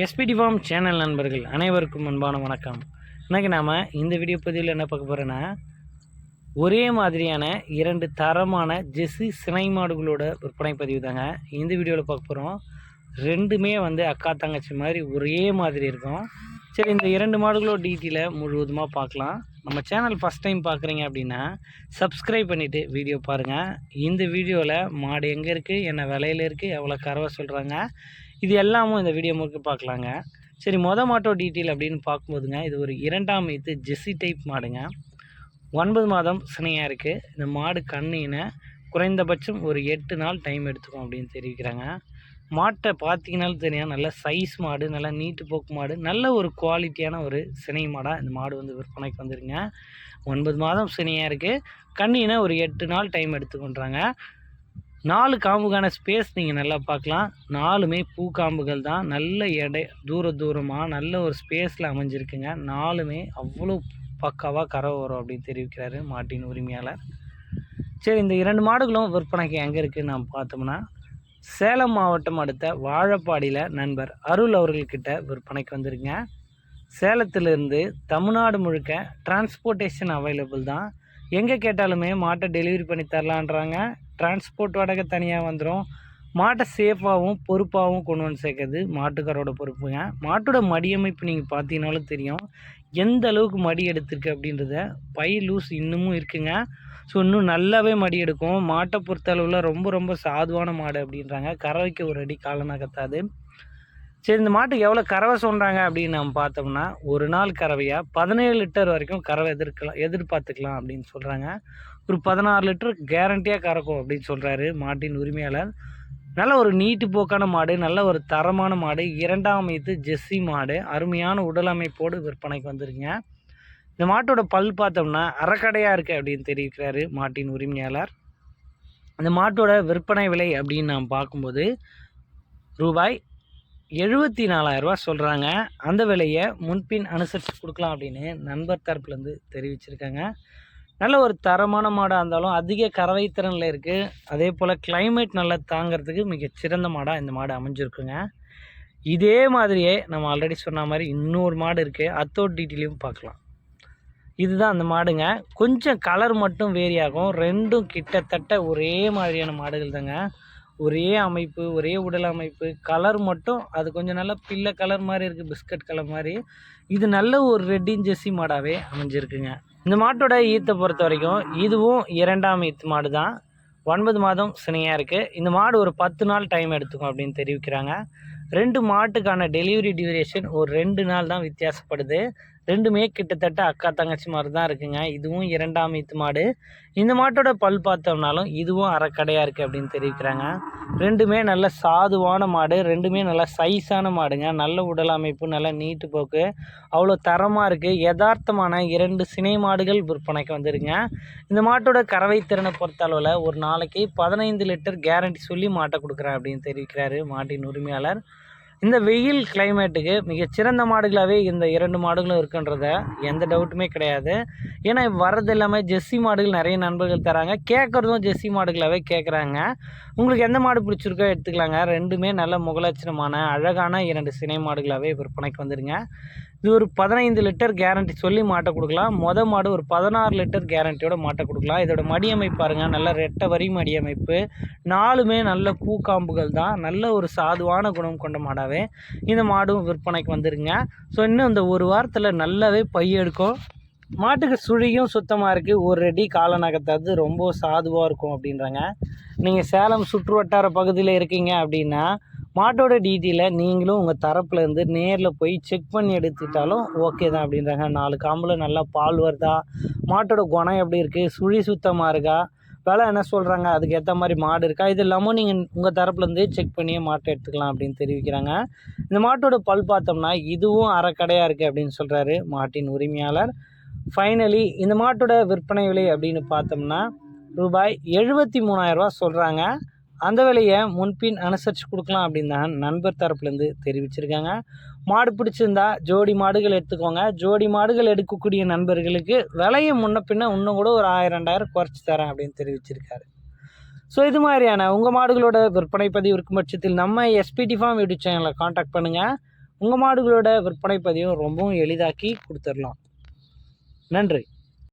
SPD form channel நண்பர்கள் அனைவருக்கும் அன்பான வணக்கம். இன்றைக்கி நாம் இந்த வீடியோ பதிவில் என்ன பார்க்க போகிறோன்னா, ஒரே மாதிரியான 2 தரமான ஜெர்சி சினை மாடுகளோட விற்பனை பதிவு தாங்க இந்த வீடியோவில் பார்க்க போகிறோம். ரெண்டுமே அக்கா தங்கச்சி மாதிரி ஒரே மாதிரி இருக்கும். சரி, இந்த 2 மாடுகளோட டீட்டெயிலை முழுவதுமாக பார்க்கலாம். நம்ம சேனல் ஃபஸ்ட் டைம் பார்க்குறீங்க அப்படின்னா சப்ஸ்கிரைப் பண்ணிவிட்டு வீடியோ பாருங்கள். இந்த வீடியோவில் மாடு எங்கே இருக்குது, என்ன விலையில் இருக்குது, எவ்வளோ கறவை சொல்கிறாங்க, இது எல்லாமும் இந்த வீடியோ முழுக்க பார்க்கலாங்க. சரி, மாட்டோ டீட்டெயில் அப்படின்னு பார்க்கும்போதுங்க, இது ஒரு 2ஆம் ஈத்து ஜெர்சி டைப் மாடுங்க. 9 மாதம் சினையாக இருக்குது. இந்த மாடு கண்ணினை குறைந்தபட்சம் ஒரு 8 நாள் டைம் எடுத்துக்கும் அப்படின்னு தெரிவிக்கிறாங்க. மாட்டை பார்த்தீங்கன்னாலும் தெரியும், நல்ல சைஸ் மாடு, நல்லா நீட்டு போக்கு மாடு, நல்ல ஒரு குவாலிட்டியான ஒரு சினை மாடாக இந்த மாடு விற்பனைக்கு வந்துருங்க. 9 மாதம் சினையாக இருக்குது. கண்ணினை ஒரு 8 நாள் டைம் எடுத்துக்கொண்டாங்க. 4 காம்புக்கான ஸ்பேஸ் நீங்கள் நல்லா பார்க்கலாம். 4மே பூ காம்புகள் தான். நல்ல எடை தூரமாக நல்ல ஒரு ஸ்பேஸில் அமைஞ்சிருக்குங்க. 4மே அவ்வளோ பக்காவாக கறவை வரும் அப்படின்னு தெரிவிக்கிறாரு மாட்டின் உரிமையாளர். சரி, இந்த 2 மாடுகளும் விற்பனைக்கு எங்கே இருக்குதுன்னு நாம் பார்த்தோம்னா, சேலம் மாவட்டம் அடுத்த வாழப்பாடியில் நண்பர் அருள் அவர்கள்கிட்ட விற்பனைக்கு வந்துருங்க. சேலத்திலிருந்து தமிழ்நாடு முழுக்க டிரான்ஸ்போர்ட்டேஷன் அவைலபிள் தான். எங்கே கேட்டாலுமே மாட்டை டெலிவரி பண்ணி தரலான்றாங்க. டிரான்ஸ்போர்ட் வாடகை தனியாக வந்துடும். மாட்டை சேஃபாகவும் பொறுப்பாகவும் கொண்டு வந்து சேர்க்கறது மாட்டுக்காரோட பொறுப்புங்க. மாட்டோட மடியமைப்பு நீங்கள் பார்த்தீங்கன்னாலும் தெரியும் எந்த அளவுக்கு மடி எடுத்திருக்கு அப்படின்றத. பை லூஸ் இன்னமும் இருக்குங்க. ஸோ இன்னும் நல்லாவே மடி எடுக்கும். மாட்டை பொறுத்தளவில் ரொம்ப சாதுவான மாடு அப்படின்றாங்க. கறவைக்கு ஒரு அடி காலனாக கத்தாது. சரி, இந்த மாட்டுக்கு எவ்வளோ கறவை சொல்கிறாங்க அப்படின்னு நம்ம பார்த்தோம்னா, ஒரு நாள் கறவையாக 17 லிட்டர் வரைக்கும் கறவை எதிர்பார்த்துக்கலாம் அப்படின்னு சொல்கிறாங்க. ஒரு 16 லிட்டர் கேரண்டியாக கறக்கும் அப்படின்னு சொல்கிறாரு மாட்டின் உரிமையாளர். நல்ல ஒரு நீட்டு போக்கான மாடு, நல்ல ஒரு தரமான மாடு, 2ஆம் ஈத்து ஜெர்சி மாடு, அருமையான உடல் அமைப்போடு விற்பனைக்கு வந்துருங்க. இந்த மாட்டோட பல் பார்த்தோம்னா அரைக்கடையாக இருக்குது அப்படின்னு தெரிவிக்கிறாரு மாட்டின் உரிமையாளர். இந்த மாட்டோட விற்பனை விலை அப்படின்னு நாம் பார்க்கும்போது ரூபாய் 74,000 சொல்கிறாங்க. அந்த விலையை முன்பின் அனுசரித்து கொடுக்கலாம் அப்படின்னு நண்பர் தரப்புலேருந்து தெரிவிச்சிருக்காங்க. நல்ல ஒரு தரமான மாடாக இருந்தாலும் அதிக கறவை திறனில் இருக்குது. அதே போல் கிளைமேட் நல்லா தாங்கிறதுக்கு மிகச்சிறந்த மாடாக இந்த மாடு அமைஞ்சிருக்குங்க. இதே மாதிரியே நம்ம ஆல்ரெடி சொன்ன மாதிரி இன்னொரு மாடு இருக்குது, அத்தோட டீட்டெயிலையும் பார்க்கலாம். இதுதான் அந்த மாடுங்க. கொஞ்சம் கலர் மட்டும் வேரி ஆகும். ரெண்டும் கிட்டத்தட்ட ஒரே மாதிரியான மாடுகள் தாங்க. ஒரே அமைப்பு, ஒரே உடல் அமைப்பு. கலர் மட்டும் அது கொஞ்சம் நல்லா பிள்ளை கலர் மாதிரி இருக்குது, பிஸ்கட் கலர் மாதிரி. இது நல்ல ஒரு ரெட்டின் ஜெர்சி மாடாகவே அமைஞ்சிருக்குங்க. இந்த மாட்டோட ஈத்தை பொறுத்த வரைக்கும் இதுவும் 2ஆம் ஈத்து மாடு தான். 9 மாதம் சினையாக இருக்குது. இந்த மாடு ஒரு 10 நாள் டைம் எடுத்துக்கும் அப்படின்னு தெரிவிக்கிறாங்க. 2 மாட்டுக்கான டெலிவரி டியூரேஷன் ஒரு 2 நாள் தான் வித்தியாசப்படுது. ரெண்டுமே கிட்டத்தட்ட அக்கா தங்கச்சி மாதிரி தான் இருக்குங்க. இதுவும் 2ஆம் ஈத்து மாடு. இந்த மாட்டோட பல் பார்த்தோம்னாலும் இதுவும் அரைக்கடையாக இருக்குது அப்படின்னு தெரிவிக்கிறாங்க. ரெண்டுமே நல்ல சாதுவான மாடு, ரெண்டுமே நல்ல சைஸான மாடுங்க. நல்ல உடல் அமைப்பு, நல்ல நீட்டு போக்கு, அவ்வளோ தரமாக இருக்குது. யதார்த்தமான 2 சினை மாடுகள் விற்பனைக்கு வந்துருங்க. இந்த மாட்டோட கறவை திறனை பொறுத்த அளவில் ஒரு நாளைக்கு 15 லிட்டர் கேரண்டி சொல்லி மாட்டை கொடுக்குறேன் அப்படின்னு தெரிவிக்கிறாரு மாட்டின் உரிமையாளர். இந்த வெயில் கிளைமேட்டுக்கு மிகச்சிறந்த மாடுகளாகவே இந்த 2 மாடுகளும் இருக்குன்றத எந்த டவுட்டுமே கிடையாது. ஏன்னா வர்றது எல்லாமே ஜெர்சி மாடுகள் நிறைய நண்பர்கள் தராங்க, கேட்குறதும் ஜெர்சி மாடுகளாகவே கேட்குறாங்க. உங்களுக்கு எந்த மாடு பிடிச்சிருக்கோ எடுத்துக்கலாங்க. ரெண்டுமே நல்ல முகலட்சணமான அழகான 2 சினை மாடுகளாகவே விற்பனைக்கு வந்துடுங்க. இது ஒரு 15 லிட்டர் கேரண்டி சொல்லி மாட்டை கொடுக்கலாம். மாடு ஒரு 16 லிட்டர் கேரண்டியோட மாட்டை கொடுக்கலாம். இதோட மடியமைப்பு பாருங்கள், நல்ல ரெட்டை வரி மடியமைப்பு. 4மே நல்ல பூக்காம்புகள் தான். நல்ல ஒரு சாதுவான குணம் கொண்ட மாடாகவே இந்த மாடும் விற்பனைக்கு வந்துருங்க. ஸோ இன்னும் இந்த ஒரு வாரத்தில் நல்லாவே எடுக்கும். மாட்டுக்கு சுழியும் சுத்தமாக இருக்குது. ஒரு அடி கால நகர்த்தாது, ரொம்ப சாதுவாக இருக்கும் அப்படின்றாங்க. நீங்கள் சேலம் சுற்று வட்டார பகுதியில் இருக்கீங்க அப்படின்னா மாட்டோட டீட்டெயிலை நீங்களும் உங்கள் தரப்புலேருந்து நேரில் போய் செக் பண்ணி எடுத்துக்கிட்டாலும் ஓகே தான் அப்படின்றாங்க. 4 காம்பில் நல்லா பால் வருதா, மாட்டோட குணம் எப்படி இருக்குது, சுழி சுத்தமாக இருக்கா, விலை என்ன சொல்கிறாங்க, அதுக்கு ஏற்ற மாதிரி மாடு இருக்கா, இது இல்லாமல் நீங்கள் உங்கள் தரப்புலேருந்து செக் பண்ணியே மாட்டை எடுத்துக்கலாம் அப்படின்னு தெரிவிக்கிறாங்க. இந்த மாட்டோட பல் பார்த்தோம்னா இதுவும் அரைக்கடையாக இருக்குது அப்படின்னு சொல்கிறாரு மாட்டின் உரிமையாளர். ஃபைனலி இந்த மாட்டோட விற்பனை விலை அப்படின்னு பார்த்தோம்னா ரூபாய் 73,000 சொல்கிறாங்க. அந்த விலையை முன்பின் அனுசரித்து கொடுக்கலாம் அப்படின்னு தான் நண்பர் தரப்புலேருந்து தெரிவிச்சிருக்காங்க. மாடு பிடிச்சிருந்தா ஜோடி மாடுகள் எடுத்துக்கோங்க. ஜோடி மாடுகள் எடுக்கக்கூடிய நண்பர்களுக்கு விலையை முன்ன பின்ன இன்னும் கூட ஒரு 1000-2000 குறைச்சி தரேன் அப்படின்னு தெரிவிச்சிருக்காரு. ஸோ இது மாதிரியான உங்கள் மாடுகளோட விற்பனை பதிவு இருக்கும் பட்சத்தில் நம்ம எஸ்பிடி ஃபார்ம் யூடியூப் சேனலை காண்டாக்ட் பண்ணுங்கள். உங்கள் மாடுகளோட விற்பனை பதிவும் ரொம்பவும் எளிதாக்கி கொடுத்துடலாம். நன்றி.